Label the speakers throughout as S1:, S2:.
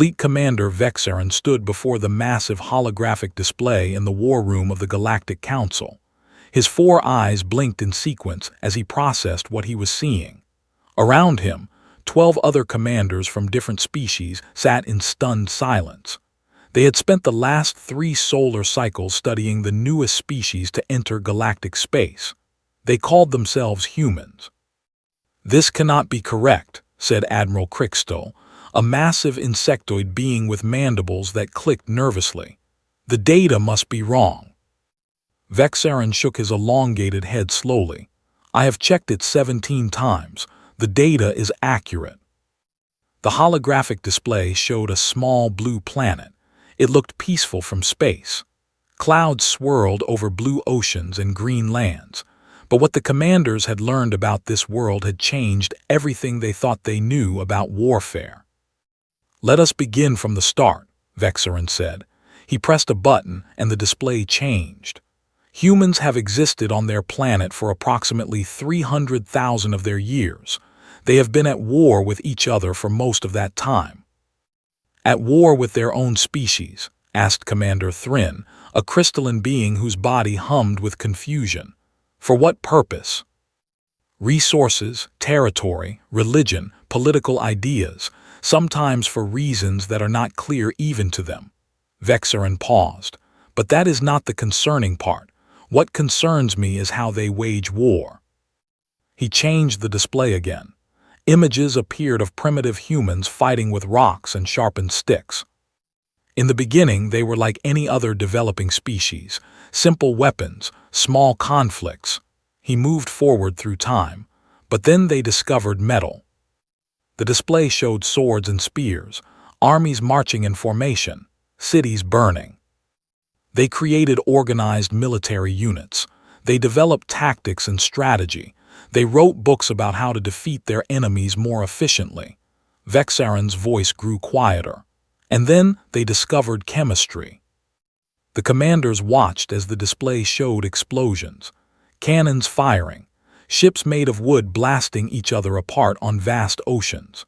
S1: Fleet Commander Vexarin stood before the massive holographic display in the war room of the Galactic Council. His 4 eyes blinked in sequence as he processed what he was seeing. Around him, 12 other commanders from different species sat in stunned silence. They had spent the last 3 solar cycles studying the newest species to enter galactic space. They called themselves humans. "This cannot be correct," said Admiral Crickstoll, a massive insectoid being with mandibles that clicked nervously. "The data must be wrong." Vexarin shook his elongated head slowly. "I have checked it 17 times. The data is accurate." The holographic display showed a small blue planet. It looked peaceful from space. Clouds swirled over blue oceans and green lands. But what the commanders had learned about this world had changed everything they thought they knew about warfare. "Let us begin from the start," Vexarin said. He pressed a button and the display changed. "Humans have existed on their planet for approximately 300,000 of their years. They have been at war with each other for most of that time." "At war with their own species?" asked Commander Thrin, a crystalline being whose body hummed with confusion. "For what purpose?" "Resources, territory, religion, political ideas, sometimes for reasons that are not clear even to them." Vexarin paused. "But that is not the concerning part. What concerns me is how they wage war." He changed the display again. Images appeared of primitive humans fighting with rocks and sharpened sticks. In the beginning, they were like any other developing species, simple weapons, small conflicts. He moved forward through time, but then they discovered metal. The display showed swords and spears, armies marching in formation, cities burning. They created organized military units. They developed tactics and strategy. They wrote books about how to defeat their enemies more efficiently. Vexarin's voice grew quieter. And then they discovered chemistry. The commanders watched as the display showed explosions, cannons firing, ships made of wood blasting each other apart on vast oceans.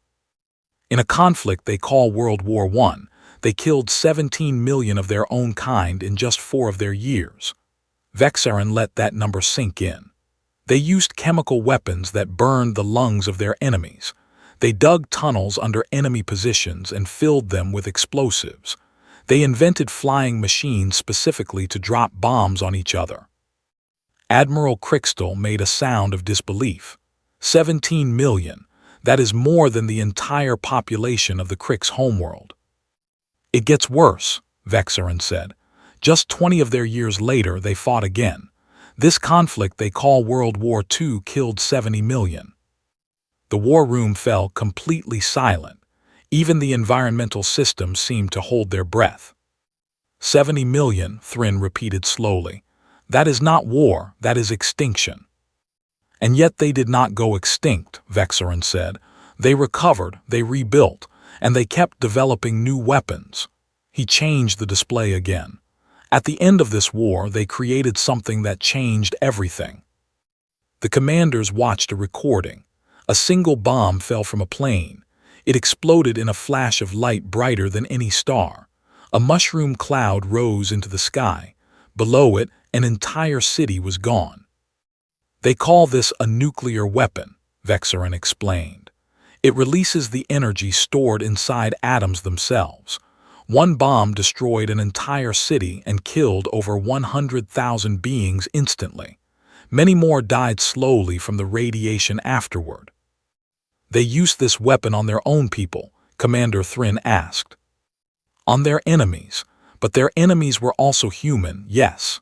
S1: In a conflict they call World War I, they killed 17 million of their own kind in just 4 of their years. Vexarin let that number sink in. They used chemical weapons that burned the lungs of their enemies. They dug tunnels under enemy positions and filled them with explosives. They invented flying machines specifically to drop bombs on each other. Admiral Crickstoll made a sound of disbelief. 17 million. That is more than the entire population of the Crick's homeworld. "It gets worse," Vexarin said. "Just 20 of their years later, they fought again. This conflict they call World War II killed 70 million. The war room fell completely silent. Even the environmental systems seemed to hold their breath. 70 million, Thrin repeated slowly. "That is not war, that is extinction." "And yet they did not go extinct," Vexarin said. "They recovered, they rebuilt, and they kept developing new weapons." He changed the display again. "At the end of this war, they created something that changed everything." The commanders watched a recording. A single bomb fell from a plane. It exploded in a flash of light brighter than any star. A mushroom cloud rose into the sky. Below it, an entire city was gone. "They call this a nuclear weapon," Vexarin explained. "It releases the energy stored inside atoms themselves. One bomb destroyed an entire city and killed over 100,000 beings instantly. Many more died slowly from the radiation afterward." "They used this weapon on their own people?" Commander Thrin asked. "On their enemies. But their enemies were also human, yes."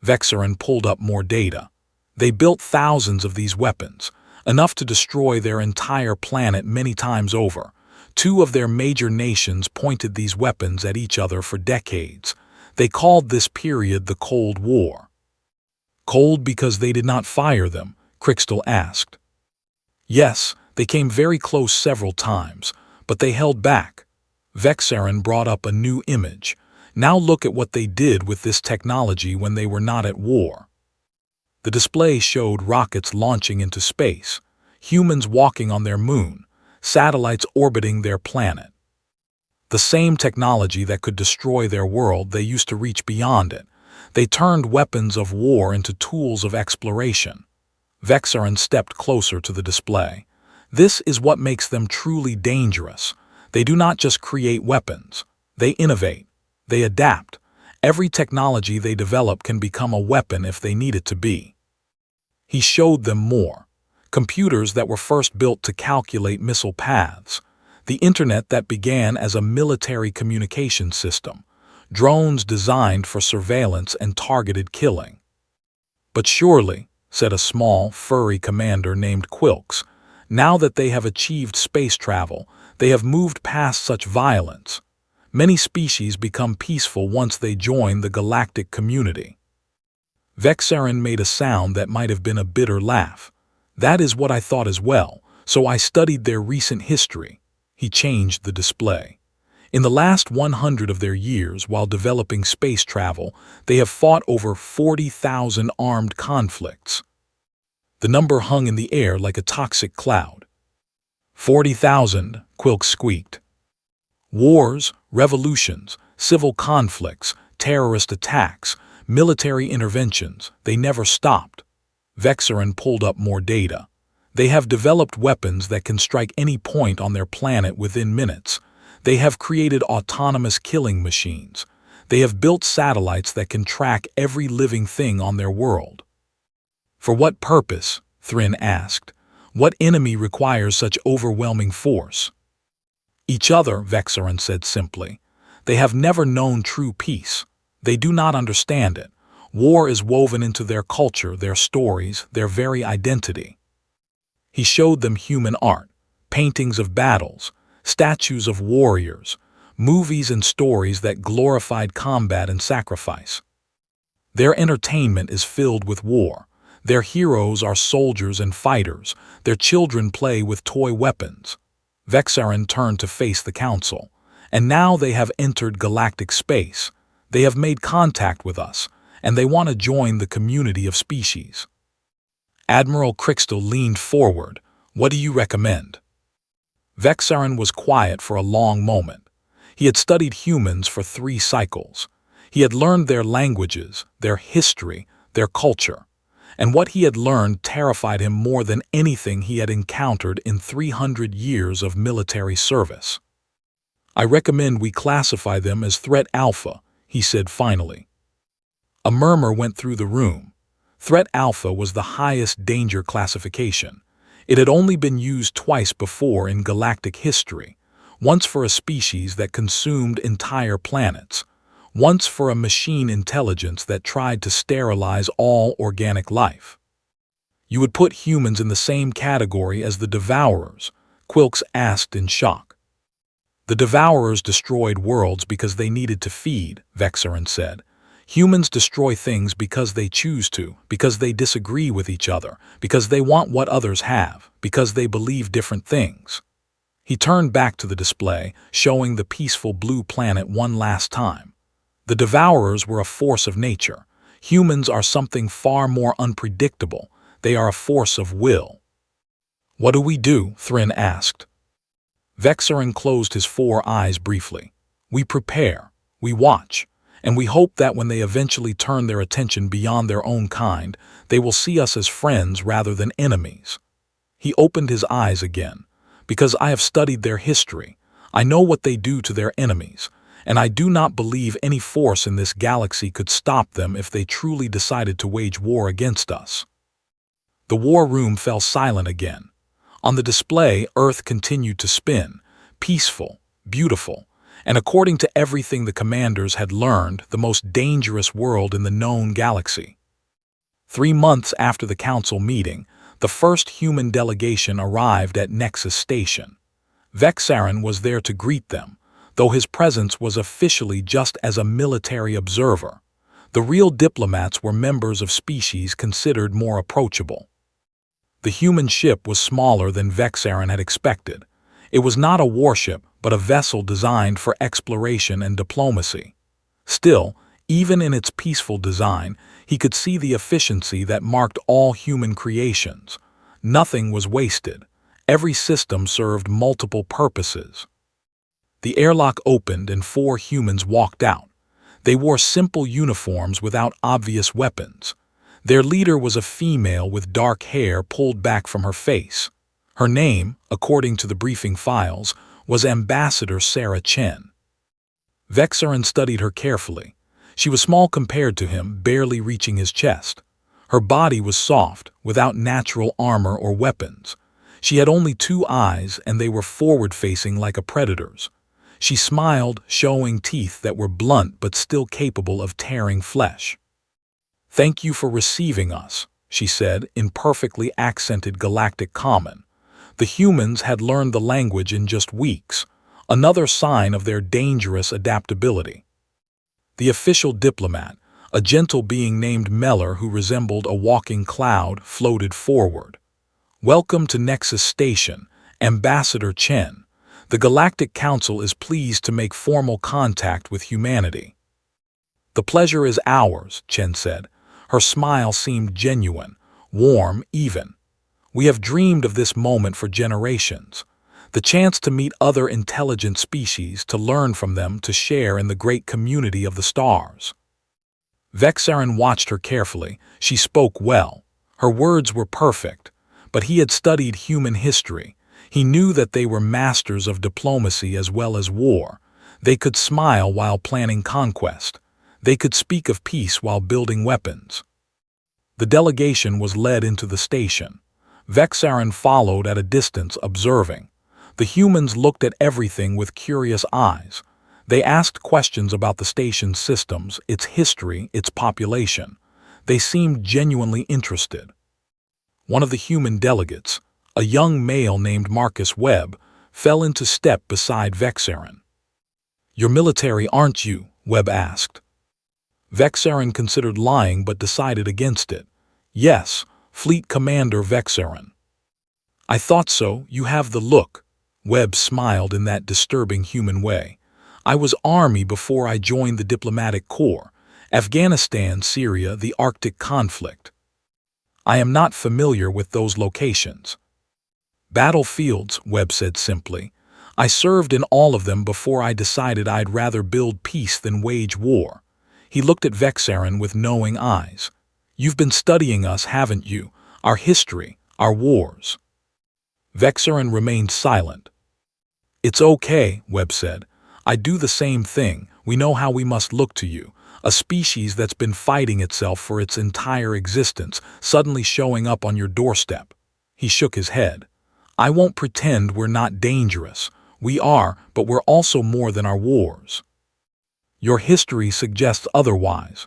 S1: Vexarin pulled up more data. "They built thousands of these weapons, enough to destroy their entire planet many times over. 2 of their major nations pointed these weapons at each other for decades. They called this period the Cold War." "Cold because they did not fire them?" Crickstoll asked. "Yes, they came very close several times, but they held back." Vexarin brought up a new image. "Now look at what they did with this technology when they were not at war." The display showed rockets launching into space, humans walking on their moon, satellites orbiting their planet. The same technology that could destroy their world, they used to reach beyond it. They turned weapons of war into tools of exploration. Vexarin stepped closer to the display. This is what makes them truly dangerous. They do not just create weapons. They innovate. They adapt. Every technology they develop can become a weapon if they need it to be. He showed them more. Computers that were first built to calculate missile paths. The internet that began as a military communication system. Drones designed for surveillance and targeted killing. But surely, said a small, furry commander named Quilks, now that they have achieved space travel, they have moved past such violence. Many species become peaceful once they join the galactic community. Vexarin made a sound that might have been a bitter laugh. That is what I thought as well, so I studied their recent history. He changed the display. In the last 100 of their years, while developing space travel, they have fought over 40,000 armed conflicts. The number hung in the air like a toxic cloud. 40,000, Quilk squeaked. Wars, revolutions, civil conflicts, terrorist attacks, military interventions, they never stopped. Vexarin pulled up more data. They have developed weapons that can strike any point on their planet within minutes. They have created autonomous killing machines. They have built satellites that can track every living thing on their world. For what purpose? Thrin asked. What enemy requires such overwhelming force? Each other, Vexarin said simply. They have never known true peace. They do not understand it. War is woven into their culture, their stories, their very identity. He showed them human art, paintings of battles, statues of warriors, movies and stories that glorified combat and sacrifice. Their entertainment is filled with war. Their heroes are soldiers and fighters. Their children play with toy weapons. Vexarin turned to face the council. And now they have entered galactic space. They have made contact with us, and they want to join the community of species. Admiral Crixtal leaned forward. What do you recommend? Vexarin was quiet for a long moment. He had studied humans for 3 cycles. He had learned their languages, their history, their culture. And what he had learned terrified him more than anything he had encountered in 300 years of military service. I recommend we classify them as Threat Alpha, he said finally. A murmur went through the room. Threat Alpha was the highest danger classification. It had only been used twice before in galactic history, once for a species that consumed entire planets, once for a machine intelligence that tried to sterilize all organic life. You would put humans in the same category as the Devourers, Quilks asked in shock. The Devourers destroyed worlds because they needed to feed, Vexarin said. Humans destroy things because they choose to, because they disagree with each other, because they want what others have, because they believe different things. He turned back to the display, showing the peaceful blue planet one last time. The Devourers were a force of nature. Humans are something far more unpredictable. They are a force of will. What do we do? Thrin asked. Vexarin closed his 4 eyes briefly. We prepare. We watch. And we hope that when they eventually turn their attention beyond their own kind, they will see us as friends rather than enemies. He opened his eyes again. Because I have studied their history, I know what they do to their enemies, and I do not believe any force in this galaxy could stop them if they truly decided to wage war against us. The war room fell silent again. On the display, Earth continued to spin, peaceful, beautiful, and according to everything the commanders had learned, the most dangerous world in the known galaxy. 3 months after the council meeting, the first human delegation arrived at Nexus Station. Vexarin was there to greet them, though his presence was officially just as a military observer. The real diplomats were members of species considered more approachable. The human ship was smaller than Vexarin had expected. It was not a warship, but a vessel designed for exploration and diplomacy. Still, even in its peaceful design, he could see the efficiency that marked all human creations. Nothing was wasted. Every system served multiple purposes. The airlock opened and 4 humans walked out. They wore simple uniforms without obvious weapons. Their leader was a female with dark hair pulled back from her face. Her name, according to the briefing files, was Ambassador Sarah Chen. Vexarin studied her carefully. She was small compared to him, barely reaching his chest. Her body was soft, without natural armor or weapons. She had only 2 eyes, and they were forward-facing like a predator's. She smiled, showing teeth that were blunt but still capable of tearing flesh. "Thank you for receiving us," she said in perfectly accented Galactic Common. The humans had learned the language in just weeks, another sign of their dangerous adaptability. The official diplomat, a gentle being named Meller who resembled a walking cloud, floated forward. "Welcome to Nexus Station, Ambassador Chen. The Galactic Council is pleased to make formal contact with humanity." "The pleasure is ours," Chen said. Her smile seemed genuine, warm even. "We have dreamed of this moment for generations. The chance to meet other intelligent species, to learn from them, to share in the great community of the stars." Vexarin watched her carefully. She spoke well. Her words were perfect, but he had studied human history. He knew that they were masters of diplomacy as well as war. They could smile while planning conquest. They could speak of peace while building weapons. The delegation was led into the station. Vexarin followed at a distance, observing. The humans looked at everything with curious eyes. They asked questions about the station's systems, its history, its population. They seemed genuinely interested. One of the human delegates, a young male named Marcus Webb, fell into step beside Vexarin. "You're military, aren't you?" Webb asked. Vexarin considered lying but decided against it. "Yes, Fleet Commander Vexarin." "I thought so, you have the look." Webb smiled in that disturbing human way. "I was Army before I joined the Diplomatic Corps. Afghanistan, Syria, the Arctic conflict. I am not familiar with those locations." "Battlefields," Webb said simply. "I served in all of them before I decided I'd rather build peace than wage war." He looked at Vexarin with knowing eyes. "You've been studying us, haven't you? Our history, our wars." Vexarin remained silent. "It's okay," Webb said. "I do the same thing. We know how we must look to you. A species that's been fighting itself for its entire existence, suddenly showing up on your doorstep." He shook his head. "I won't pretend we're not dangerous. We are, but we're also more than our wars." "Your history suggests otherwise."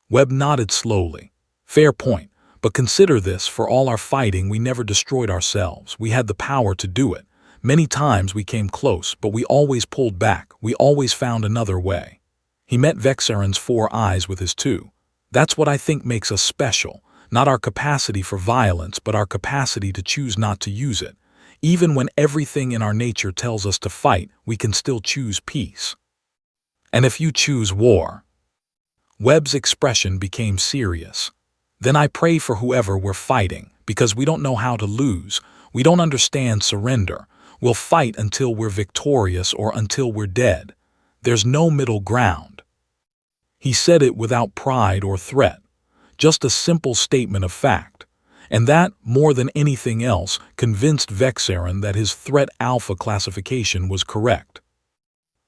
S1: Webb nodded slowly. "Fair point, but consider this, for all our fighting we never destroyed ourselves. We had the power to do it. Many times we came close, but we always pulled back. We always found another way." He met Vexarin's 4 eyes with his 2. "That's what I think makes us special. Not our capacity for violence, but our capacity to choose not to use it. Even when everything in our nature tells us to fight, we can still choose peace." "And if you choose war?" Webb's expression became serious. "Then I pray for whoever we're fighting, because we don't know how to lose. We don't understand surrender. We'll fight until we're victorious or until we're dead. There's no middle ground." He said it without pride or threat, just a simple statement of fact. And that, more than anything else, convinced Vexarin that his threat alpha classification was correct.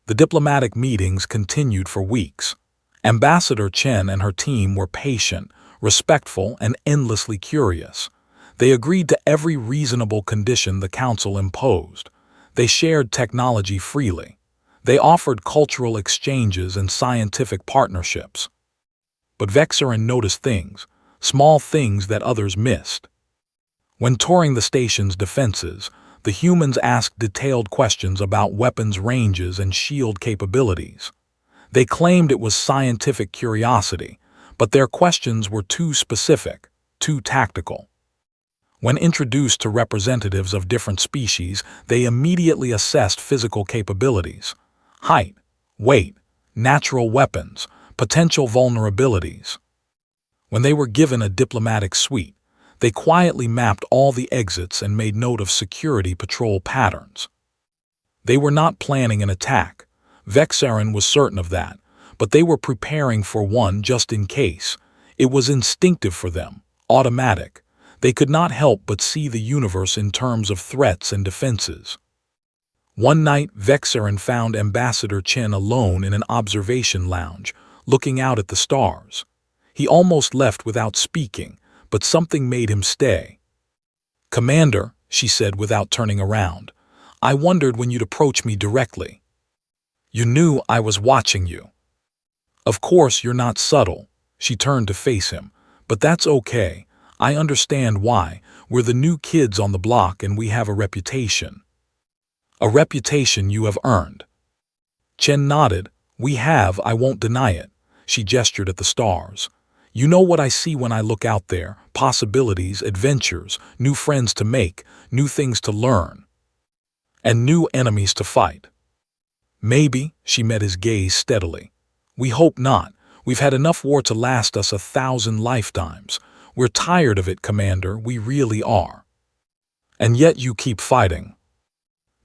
S1: The diplomatic meetings continued for weeks. Ambassador Chen and her team were patient, respectful, and endlessly curious. They agreed to every reasonable condition the Council imposed. They shared technology freely. They offered cultural exchanges and scientific partnerships. But Vexarin noticed things, small things that others missed. When touring the station's defenses, the humans asked detailed questions about weapons ranges and shield capabilities. They claimed it was scientific curiosity, but their questions were too specific, too tactical. When introduced to representatives of different species, they immediately assessed physical capabilities: height, weight, natural weapons, potential vulnerabilities. When they were given a diplomatic suite, they quietly mapped all the exits and made note of security patrol patterns. They were not planning an attack. Vexarin was certain of that, but they were preparing for one just in case. It was instinctive for them, automatic. They could not help but see the universe in terms of threats and defenses. One night, Vexarin found Ambassador Chen alone in an observation lounge, looking out at the stars. He almost left without speaking, but something made him stay. "Commander," she said without turning around, "I wondered when you'd approach me directly. You knew I was watching you." "Of course you're not subtle." She turned to face him. "But that's okay. I understand why. We're the new kids on the block and we have a reputation." "A reputation you have earned." Chen nodded. "We have, I won't deny it." She gestured at the stars. "You know what I see when I look out there, possibilities, adventures, new friends to make, new things to learn, and new enemies to fight." "Maybe," she met his gaze steadily. "We hope not. We've had enough war to last us 1,000 lifetimes. We're tired of it, Commander, we really are." "And yet you keep fighting."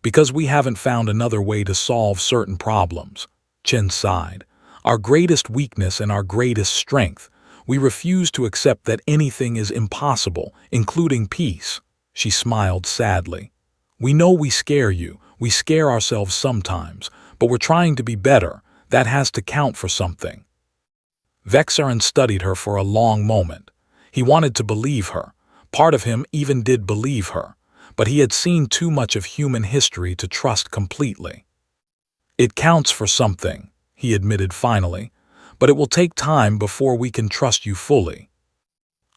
S1: "Because we haven't found another way to solve certain problems." Chen sighed. "Our greatest weakness and our greatest strength. We refuse to accept that anything is impossible, including peace." She smiled sadly. "We know we scare you, we scare ourselves sometimes, but we're trying to be better. That has to count for something." Vexarin studied her for a long moment. He wanted to believe her. Part of him even did believe her, but he had seen too much of human history to trust completely. "It counts for something," he admitted finally, "but it will take time before we can trust you fully."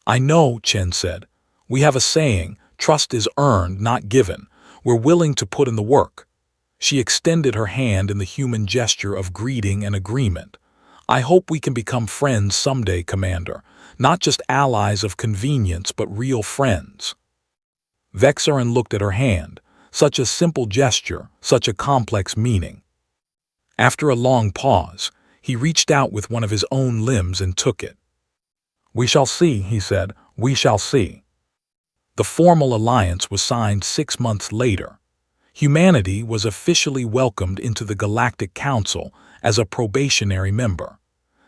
S1: "I know," Chen said. "We have a saying, trust is earned, not given. We're willing to put in the work." She extended her hand in the human gesture of greeting and agreement. "I hope we can become friends someday, Commander. Not just allies of convenience, but real friends." Vexarin looked at her hand. Such a simple gesture, such a complex meaning. After a long pause, he reached out with one of his own limbs and took it. "We shall see," he said. "We shall see." The formal alliance was signed 6 months later. Humanity was officially welcomed into the Galactic Council as a probationary member.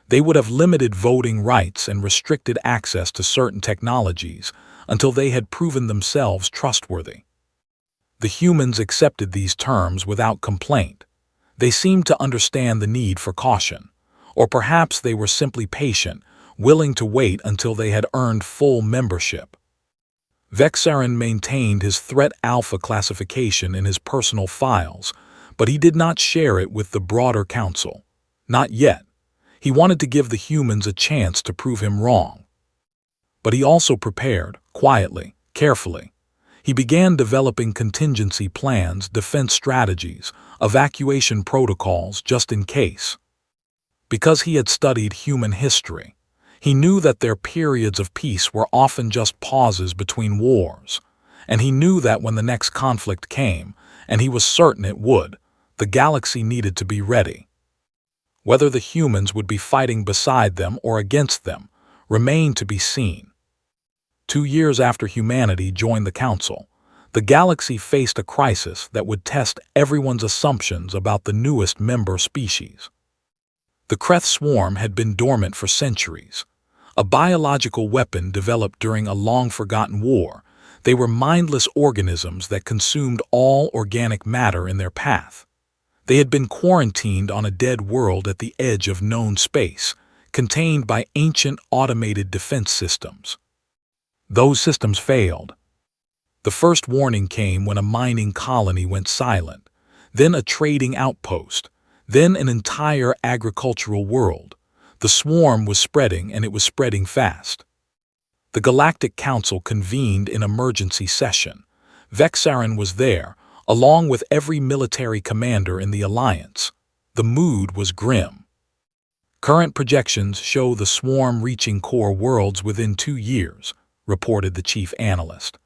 S1: They would have limited voting rights and restricted access to certain technologies until they had proven themselves trustworthy. The humans accepted these terms without complaint. They seemed to understand the need for caution, or perhaps they were simply patient, willing to wait until they had earned full membership. Vexarin maintained his Threat Alpha classification in his personal files, but he did not share it with the broader council. Not yet. He wanted to give the humans a chance to prove him wrong. But he also prepared, quietly, carefully. He began developing contingency plans, defense strategies, evacuation protocols just in case. Because he had studied human history, he knew that their periods of peace were often just pauses between wars, and he knew that when the next conflict came, and he was certain it would, the galaxy needed to be ready. Whether the humans would be fighting beside them or against them remained to be seen. 2 years after humanity joined the Council, the galaxy faced a crisis that would test everyone's assumptions about the newest member species. The Kreth swarm had been dormant for centuries. A biological weapon developed during a long-forgotten war, they were mindless organisms that consumed all organic matter in their path. They had been quarantined on a dead world at the edge of known space, contained by ancient automated defense systems. Those systems failed. The first warning came when a mining colony went silent, then a trading outpost, then an entire agricultural world. The swarm was spreading, and it was spreading fast. The Galactic Council convened in emergency session. Vexarin was there, along with every military commander in the Alliance. The mood was grim. "Current projections show the swarm reaching core worlds within 2 years, reported the chief analyst.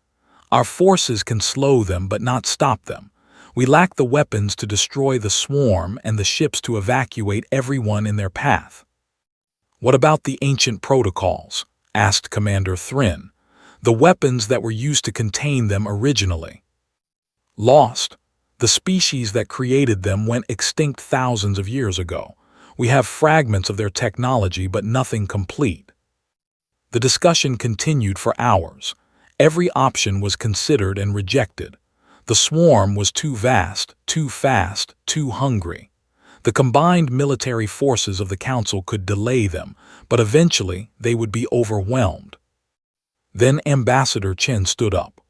S1: "Our forces can slow them but not stop them. We lack the weapons to destroy the swarm and the ships to evacuate everyone in their path." "What about the ancient protocols?" asked Commander Thrin. "The weapons that were used to contain them originally." "Lost. The species that created them went extinct thousands of years ago. We have fragments of their technology, but nothing complete. The discussion continued for hours. Every option was considered and rejected. The swarm was too vast, too fast, too hungry. The combined military forces of the council could delay them, but eventually they would be overwhelmed. Then Ambassador Chen stood up.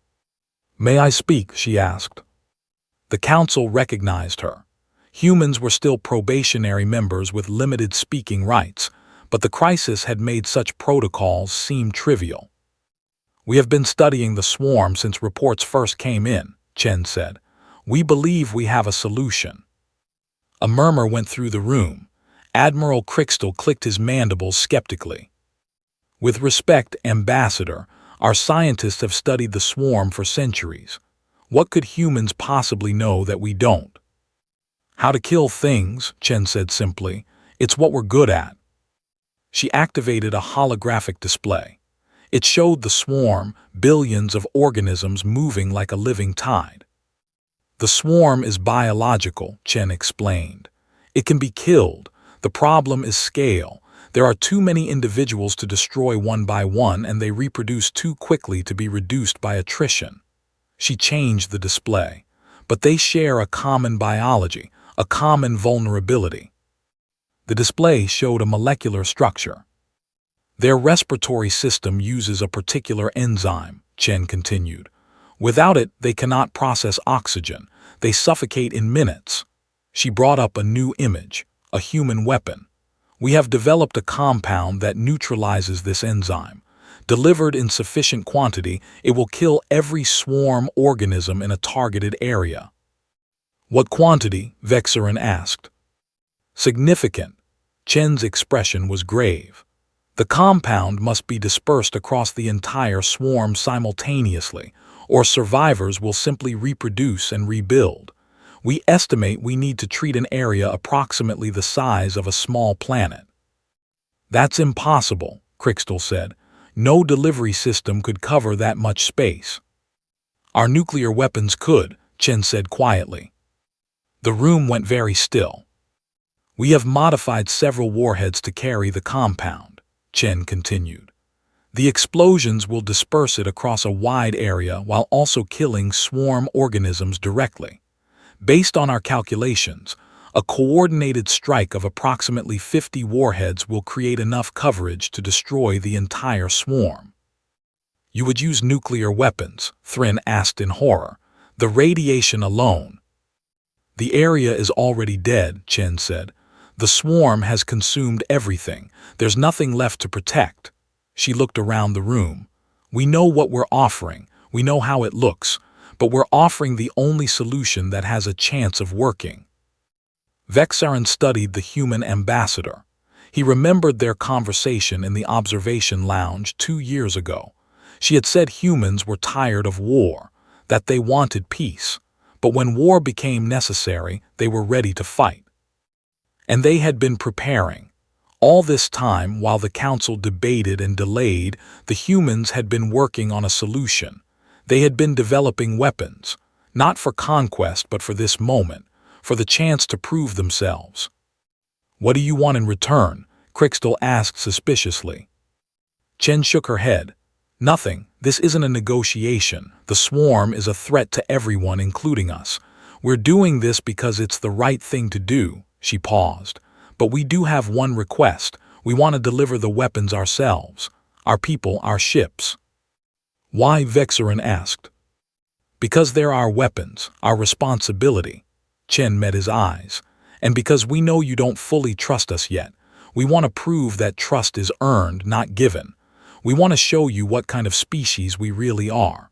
S1: "May I speak?" she asked. The council recognized her. Humans were still probationary members with limited speaking rights, but the crisis had made such protocols seem trivial. "We have been studying the swarm since reports first came in," Chen said. "We believe we have a solution." A murmur went through the room. Admiral Crystal clicked his mandibles skeptically. "With respect, Ambassador, our scientists have studied the swarm for centuries. What could humans possibly know that we don't?" "How to kill things," Chen said simply. "It's what we're good at." She activated a holographic display. It showed the swarm, billions of organisms moving like a living tide. "The swarm is biological," Chen explained. "It can be killed. The problem is scale. There are too many individuals to destroy one by one, and they reproduce too quickly to be reduced by attrition." She changed the display. "But they share a common biology, a common vulnerability." The display showed a molecular structure. "Their respiratory system uses a particular enzyme," Chen continued. "Without it, they cannot process oxygen. They suffocate in minutes." She brought up a new image, a human weapon. "We have developed a compound that neutralizes this enzyme. Delivered in sufficient quantity, it will kill every swarm organism in a targeted area." "What quantity?" Vexerin asked. "Significant." Chen's expression was grave. "The compound must be dispersed across the entire swarm simultaneously, or survivors will simply reproduce and rebuild. We estimate we need to treat an area approximately the size of a small planet." "That's impossible," Crystal said. "No delivery system could cover that much space." "Our nuclear weapons could," Chen said quietly. The room went very still. "We have modified several warheads to carry the compound," Chen continued. "The explosions will disperse it across a wide area while also killing swarm organisms directly. Based on our calculations, a coordinated strike of approximately 50 warheads will create enough coverage to destroy the entire swarm." "You would use nuclear weapons?" Thrin asked in horror. "The radiation alone." "The area is already dead," Chen said. "The swarm has consumed everything. There's nothing left to protect." She looked around the room. "We know what we're offering. We know how it looks. But we're offering the only solution that has a chance of working." Vexerin studied the human ambassador. He remembered their conversation in the observation lounge 2 years ago. She had said humans were tired of war, that they wanted peace. But when war became necessary, they were ready to fight. And they had been preparing. All this time, while the council debated and delayed, the humans had been working on a solution. They had been developing weapons, not for conquest but for this moment, for the chance to prove themselves. "What do you want in return?" Crystal asked suspiciously. Chen shook her head. "Nothing. This isn't a negotiation. The swarm is a threat to everyone, including us. We're doing this because it's the right thing to do." She paused. "But we do have one request. We want to deliver the weapons ourselves. Our people, our ships." "Why?" Vexerin asked. "Because they're our weapons, our responsibility." Chen met his eyes. "And because we know you don't fully trust us yet. We want to prove that trust is earned, not given. We want to show you what kind of species we really are."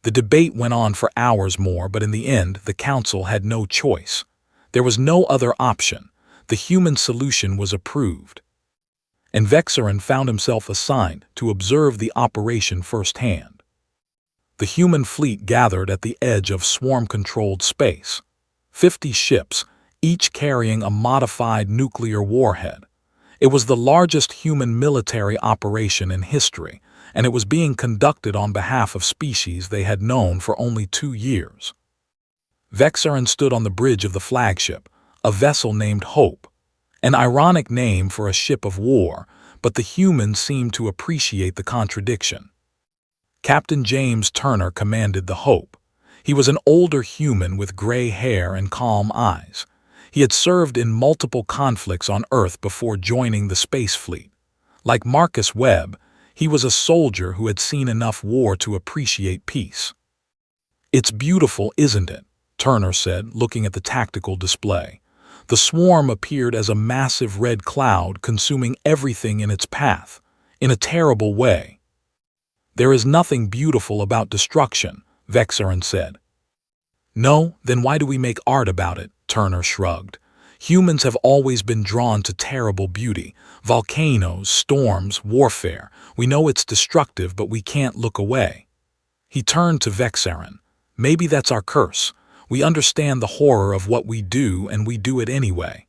S1: The debate went on for hours more, but in the end, the council had no choice. There was no other option. The human solution was approved. And Vexerin found himself assigned to observe the operation firsthand. The human fleet gathered at the edge of swarm-controlled space. 50 ships, each carrying a modified nuclear warhead. It was the largest human military operation in history, and it was being conducted on behalf of species they had known for only 2 years. Vexarin stood on the bridge of the flagship, a vessel named Hope, an ironic name for a ship of war, but the humans seemed to appreciate the contradiction. Captain James Turner commanded the Hope. He was an older human with gray hair and calm eyes. He had served in multiple conflicts on Earth before joining the space fleet. Like Marcus Webb, he was a soldier who had seen enough war to appreciate peace. "It's beautiful, isn't it?" Turner said, looking at the tactical display. The swarm appeared as a massive red cloud consuming everything in its path, in a terrible way. "There is nothing beautiful about destruction," Vexarin said. "No, then why do we make art about it?" Turner shrugged. "Humans have always been drawn to terrible beauty. Volcanoes, storms, warfare. We know it's destructive, but we can't look away." He turned to Vexarin. "Maybe that's our curse. We understand the horror of what we do, and we do it anyway.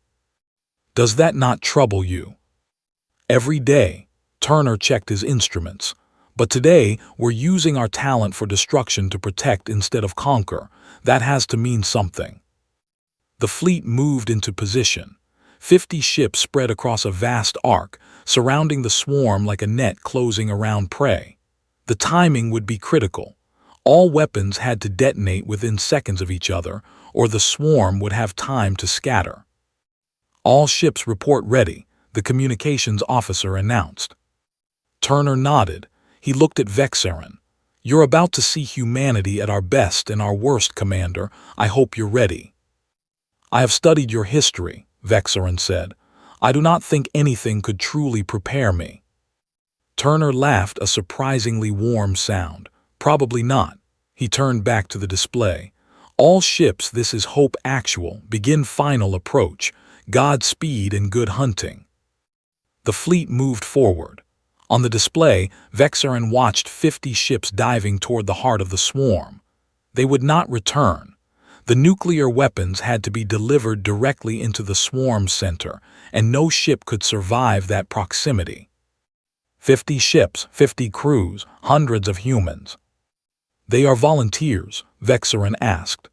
S1: Does that not trouble you?" "Every day." Turner checked his instruments. "But today, we're using our talent for destruction to protect instead of conquer. That has to mean something." The fleet moved into position. 50 ships spread across a vast arc, surrounding the swarm like a net closing around prey. The timing would be critical. All weapons had to detonate within seconds of each other, or the swarm would have time to scatter. "All ships report ready," the communications officer announced. Turner nodded. He looked at Vexarin. "You're about to see humanity at our best and our worst, Commander. I hope you're ready." "I have studied your history," Vexarin said. "I do not think anything could truly prepare me." Turner laughed, a surprisingly warm sound. "Probably not." He turned back to the display. "All ships, this is Hope Actual. Begin final approach. Godspeed and good hunting." The fleet moved forward. On the display, Vexarin watched 50 ships diving toward the heart of the swarm. They would not return. The nuclear weapons had to be delivered directly into the swarm's center, and no ship could survive that proximity. 50 ships, 50 crews, hundreds of humans. "They are volunteers?" Vexarin asked.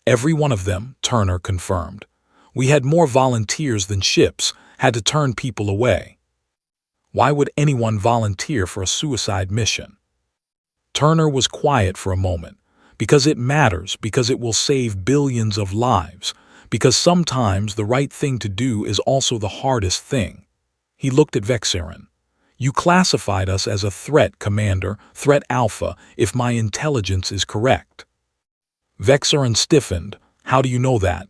S1: "Every one of them," Turner confirmed. "We had more volunteers than ships, had to turn people away." "Why would anyone volunteer for a suicide mission?" Turner was quiet for a moment. "Because it matters, because it will save billions of lives, because sometimes the right thing to do is also the hardest thing." He looked at Vexarin. "You classified us as a threat, Commander, threat alpha, if my intelligence is correct." Vexarin stiffened. "How do you know that?"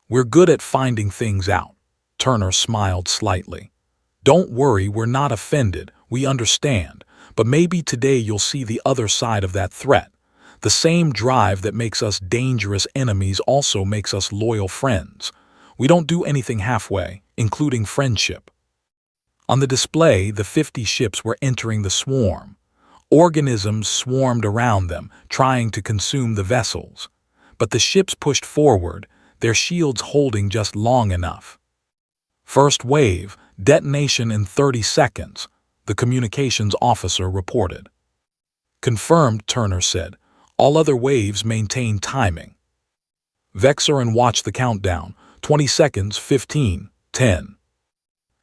S1: "We're good at finding things out." Turner smiled slightly. "Don't worry, we're not offended, we understand, but maybe today you'll see the other side of that threat. The same drive that makes us dangerous enemies also makes us loyal friends. We don't do anything halfway, including friendship." On the display, the 50 ships were entering the swarm. Organisms swarmed around them, trying to consume the vessels. But the ships pushed forward, their shields holding just long enough. "First wave, detonation in 30 seconds, the communications officer reported. "Confirmed," Turner said. "All other waves maintain timing." Vexarin watched the countdown. 20 seconds, 15, 10.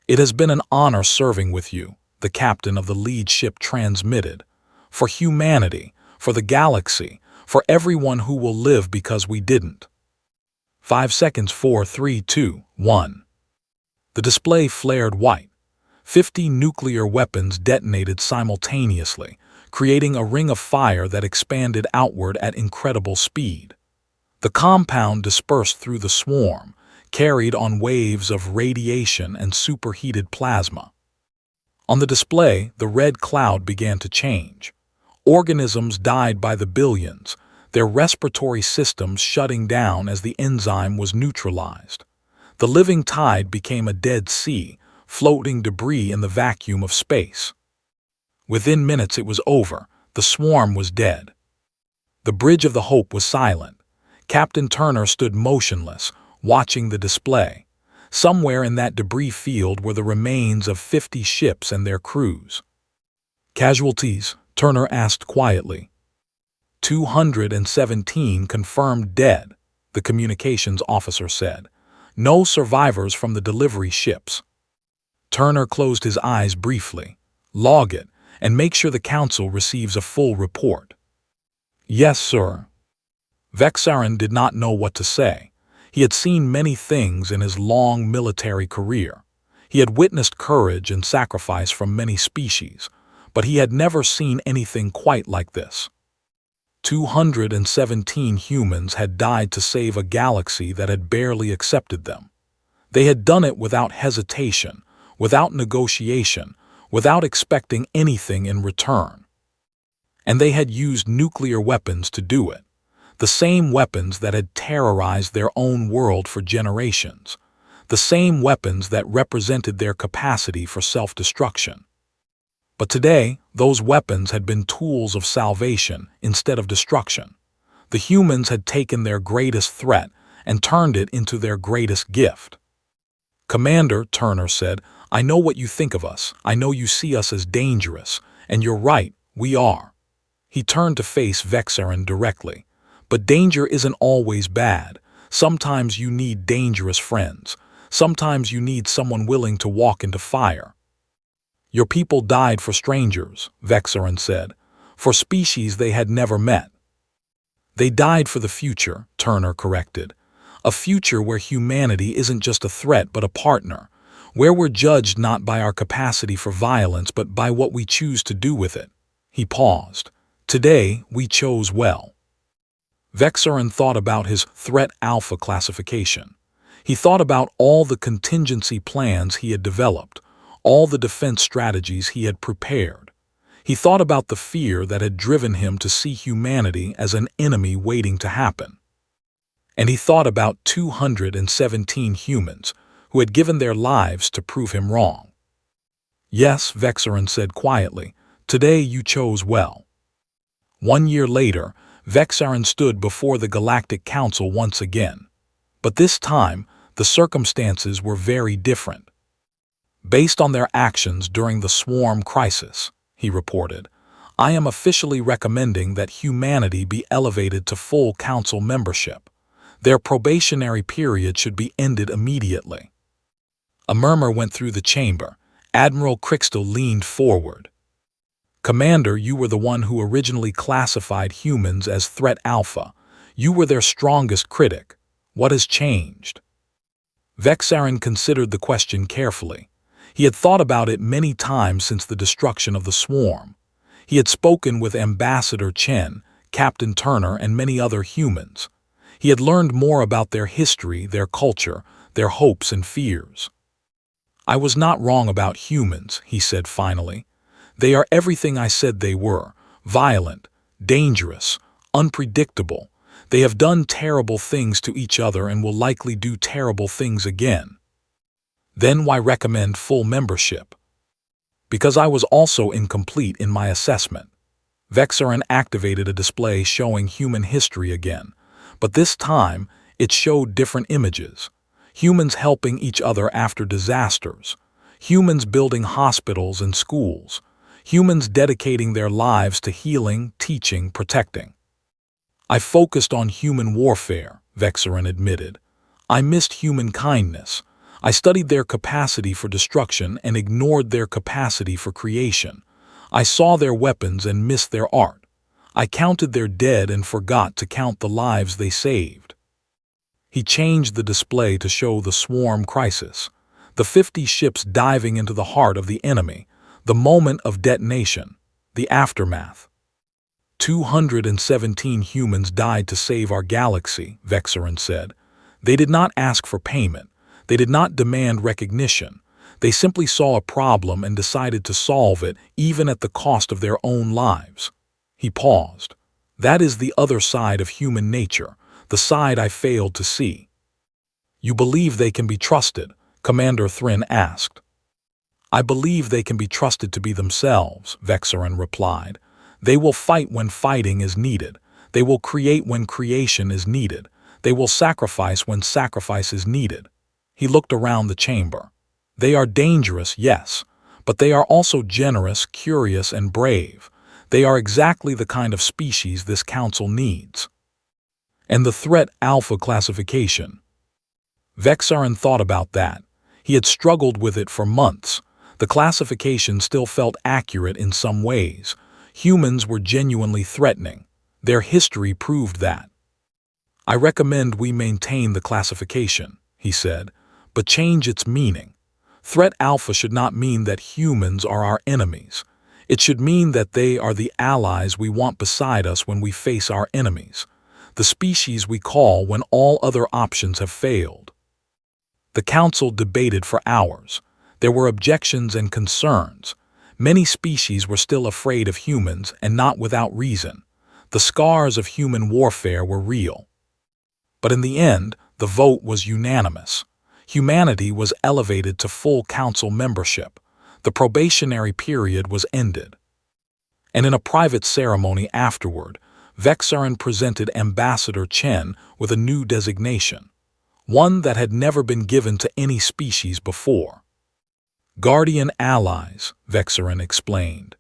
S1: "It has been an honor serving with you," the captain of the lead ship transmitted. "For humanity, for the galaxy, for everyone who will live because we didn't." 5 seconds, 4, 3, 2, 1. The display flared white. 50 nuclear weapons detonated simultaneously, creating a ring of fire that expanded outward at incredible speed. The compound dispersed through the swarm, carried on waves of radiation and superheated plasma. On the display, the red cloud began to change. Organisms died by the billions, their respiratory systems shutting down as the enzyme was neutralized. The living tide became a dead sea, floating debris in the vacuum of space. Within minutes it was over. The swarm was dead. The bridge of the Hope was silent. Captain Turner stood motionless, watching the display. Somewhere in that debris field were the remains of 50 ships and their crews. "Casualties?" Turner asked quietly. 217 confirmed dead, the communications officer said. No survivors from the delivery ships. Turner closed his eyes briefly. Log it, and make sure the council receives a full report. Yes, sir. Vexarin did not know what to say. He had seen many things in his long military career. He had witnessed courage and sacrifice from many species, but he had never seen anything quite like this. 217 humans had died to save a galaxy that had barely accepted them. They had done it without hesitation, without negotiation, without expecting anything in return. And they had used nuclear weapons to do it, the same weapons that had terrorized their own world for generations, the same weapons that represented their capacity for self-destruction. But today, those weapons had been tools of salvation instead of destruction. The humans had taken their greatest threat and turned it into their greatest gift. Commander, Turner said, I know what you think of us. I know you see us as dangerous, and you're right, we are. He turned to face Vexarin directly. But danger isn't always bad. Sometimes you need dangerous friends. Sometimes you need someone willing to walk into fire. Your people died for strangers, Vexarin said, for species they had never met. They died for the future, Turner corrected. A future where humanity isn't just a threat but a partner, where we're judged not by our capacity for violence but by what we choose to do with it. He paused. Today, we chose well. Vexarin thought about his Threat Alpha classification. He thought about all the contingency plans he had developed, all the defense strategies he had prepared. He thought about the fear that had driven him to see humanity as an enemy waiting to happen. And he thought about 217 humans who had given their lives to prove him wrong. Yes, Vexarin said quietly, today you chose well. 1 year later, Vexarin stood before the Galactic Council once again. But this time, the circumstances were very different. Based on their actions during the swarm crisis, he reported, I am officially recommending that humanity be elevated to full council membership. Their probationary period should be ended immediately. A murmur went through the chamber. Admiral Crixtal leaned forward. Commander, you were the one who originally classified humans as Threat Alpha. You were their strongest critic. What has changed? Vexarin considered the question carefully. He had thought about it many times since the destruction of the swarm. He had spoken with Ambassador Chen, Captain Turner, and many other humans. He had learned more about their history, their culture, their hopes and fears. I was not wrong about humans, he said finally. They are everything I said they were: violent, dangerous, unpredictable. They have done terrible things to each other and will likely do terrible things again. Then why recommend full membership? Because I was also incomplete in my assessment. Vexarin activated a display showing human history again, but this time it showed different images. Humans helping each other after disasters, humans building hospitals and schools, humans dedicating their lives to healing, teaching, protecting. I focused on human warfare, Vexarin admitted. I missed human kindness. I studied their capacity for destruction and ignored their capacity for creation. I saw their weapons and missed their art. I counted their dead and forgot to count the lives they saved. He changed the display to show the swarm crisis, the 50 ships diving into the heart of the enemy, the moment of detonation, the aftermath. 217 humans died to save our galaxy, Vexarin said. They did not ask for payment. They did not demand recognition. They simply saw a problem and decided to solve it, even at the cost of their own lives. He paused. That is the other side of human nature, the side I failed to see. You believe they can be trusted? Commander Thrin asked. I believe they can be trusted to be themselves, Vexarin replied. They will fight when fighting is needed. They will create when creation is needed. They will sacrifice when sacrifice is needed. He looked around the chamber. They are dangerous, yes, but they are also generous, curious, and brave. They are exactly the kind of species this council needs. And the threat alpha classification. Vexarin thought about that. He had struggled with it for months. The classification still felt accurate in some ways. Humans were genuinely threatening. Their history proved that. I recommend we maintain the classification, he said, but change its meaning. Threat alpha should not mean that humans are our enemies. It should mean that they are the allies we want beside us when we face our enemies, the species we call when all other options have failed. The council debated for hours. There were objections and concerns. Many species were still afraid of humans, and not without reason. The scars of human warfare were real. But in the end, the vote was unanimous. Humanity was elevated to full council membership. The probationary period was ended. And in a private ceremony afterward, Vexarin presented Ambassador Chen with a new designation, one that had never been given to any species before. Guardian Allies, Vexarin explained.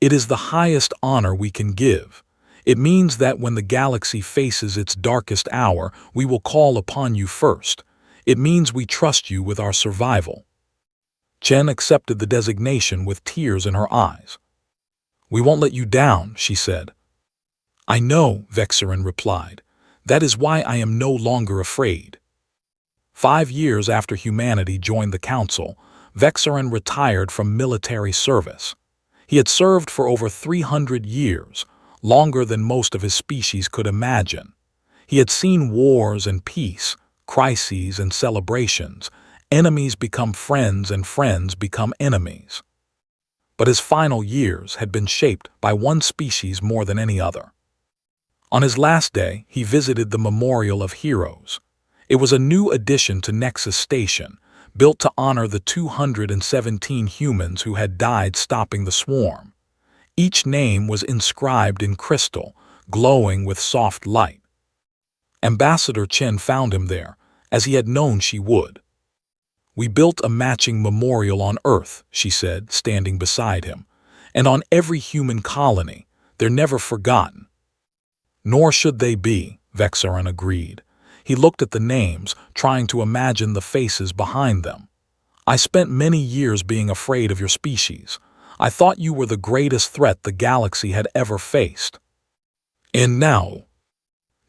S1: It is the highest honor we can give. It means that when the galaxy faces its darkest hour, we will call upon you first. It means we trust you with our survival. Chen accepted the designation with tears in her eyes. We won't let you down, she said. I know, Vexarin replied. That is why I am no longer afraid. 5 years after humanity joined the council, Vexarin retired from military service. He had served for over 300 years, longer than most of his species could imagine. He had seen wars and peace, crises and celebrations, enemies become friends and friends become enemies. But his final years had been shaped by one species more than any other. On his last day, he visited the Memorial of Heroes. It was a new addition to Nexus Station, built to honor the 217 humans who had died stopping the swarm. Each name was inscribed in crystal, glowing with soft light. Ambassador Chen found him there, as he had known she would. We built a matching memorial on Earth, she said, standing beside him, and on every human colony. They're never forgotten. Nor should they be, Vexarin agreed. He looked at the names, trying to imagine the faces behind them. I spent many years being afraid of your species. I thought you were the greatest threat the galaxy had ever faced. And now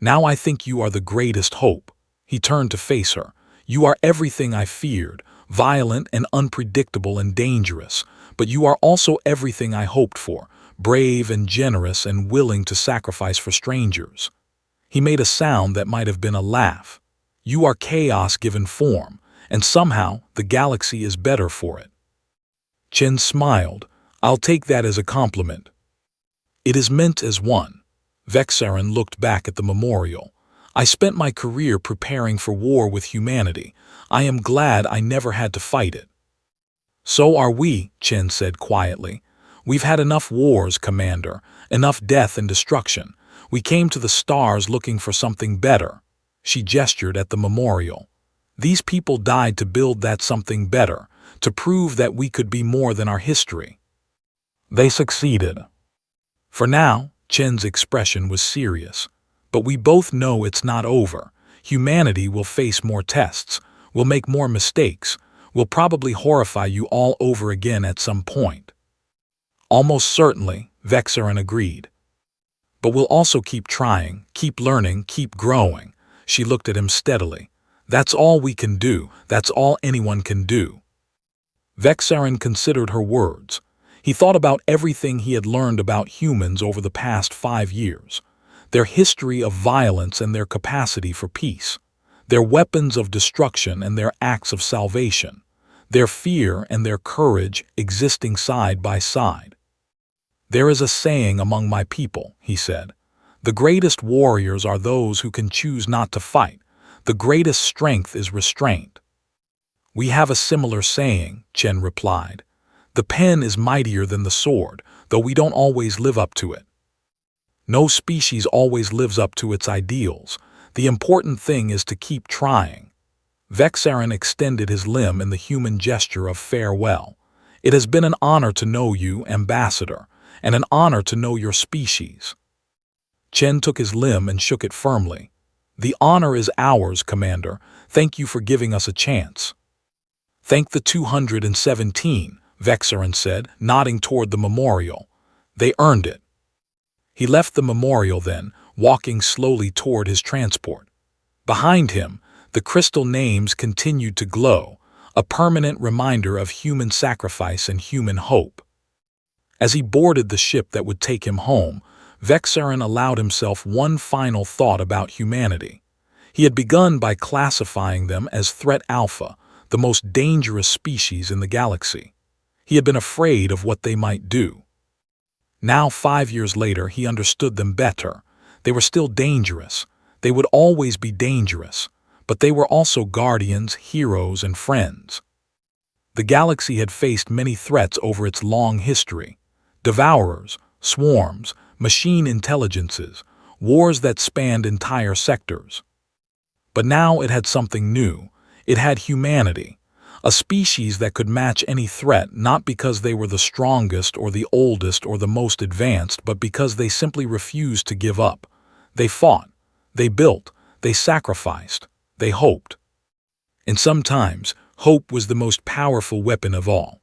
S1: I think you are the greatest hope. He turned to face her. You are everything I feared, violent and unpredictable and dangerous, but you are also everything I hoped for, brave and generous and willing to sacrifice for strangers. He made a sound that might have been a laugh. You are chaos given form, and somehow the galaxy is better for it. Chen smiled. I'll take that as a compliment. It is meant as one. Vexarin looked back at the memorial. I spent my career preparing for war with humanity. I am glad I never had to fight it. So are we, Chen said quietly. We've had enough wars, Commander, enough death and destruction. We came to the stars looking for something better. She gestured at the memorial. These people died to build that something better, to prove that we could be more than our history. They succeeded. For now, Chen's expression was serious. But we both know it's not over. Humanity will face more tests, will make more mistakes, will probably horrify you all over again at some point. Almost certainly, Vexarin agreed. But we'll also keep trying, keep learning, keep growing. She looked at him steadily. That's all we can do. That's all anyone can do. Vexarin considered her words. He thought about everything he had learned about humans over the past 5 years. Their history of violence and their capacity for peace. Their weapons of destruction and their acts of salvation. Their fear and their courage existing side by side. There is a saying among my people, he said. The greatest warriors are those who can choose not to fight. The greatest strength is restraint. We have a similar saying, Chen replied. The pen is mightier than the sword, though we don't always live up to it. No species always lives up to its ideals. The important thing is to keep trying. Vexarin extended his limb in the human gesture of farewell. It has been an honor to know you, Ambassador, and an honor to know your species." Chen took his limb and shook it firmly. "The honor is ours, Commander. Thank you for giving us a chance." "Thank the 217, Vexarin said, nodding toward the memorial. "They earned it." He left the memorial then, walking slowly toward his transport. Behind him, the crystal names continued to glow, a permanent reminder of human sacrifice and human hope. As he boarded the ship that would take him home, Vexarin allowed himself one final thought about humanity. He had begun by classifying them as Threat Alpha, the most dangerous species in the galaxy. He had been afraid of what they might do. Now, 5 years later, he understood them better. They were still dangerous. They would always be dangerous, but they were also guardians, heroes, and friends. The galaxy had faced many threats over its long history: devourers, swarms, machine intelligences, wars that spanned entire sectors. But now it had something new. It had humanity, a species that could match any threat, not because they were the strongest or the oldest or the most advanced, but because they simply refused to give up. They fought, they built, they sacrificed, they hoped. And sometimes, hope was the most powerful weapon of all.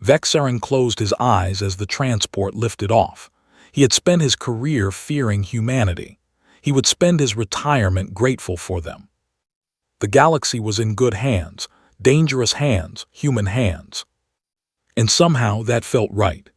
S1: Vexarin closed his eyes as the transport lifted off. He had spent his career fearing humanity. He would spend his retirement grateful for them. The galaxy was in good hands, dangerous hands, human hands. And somehow that felt right.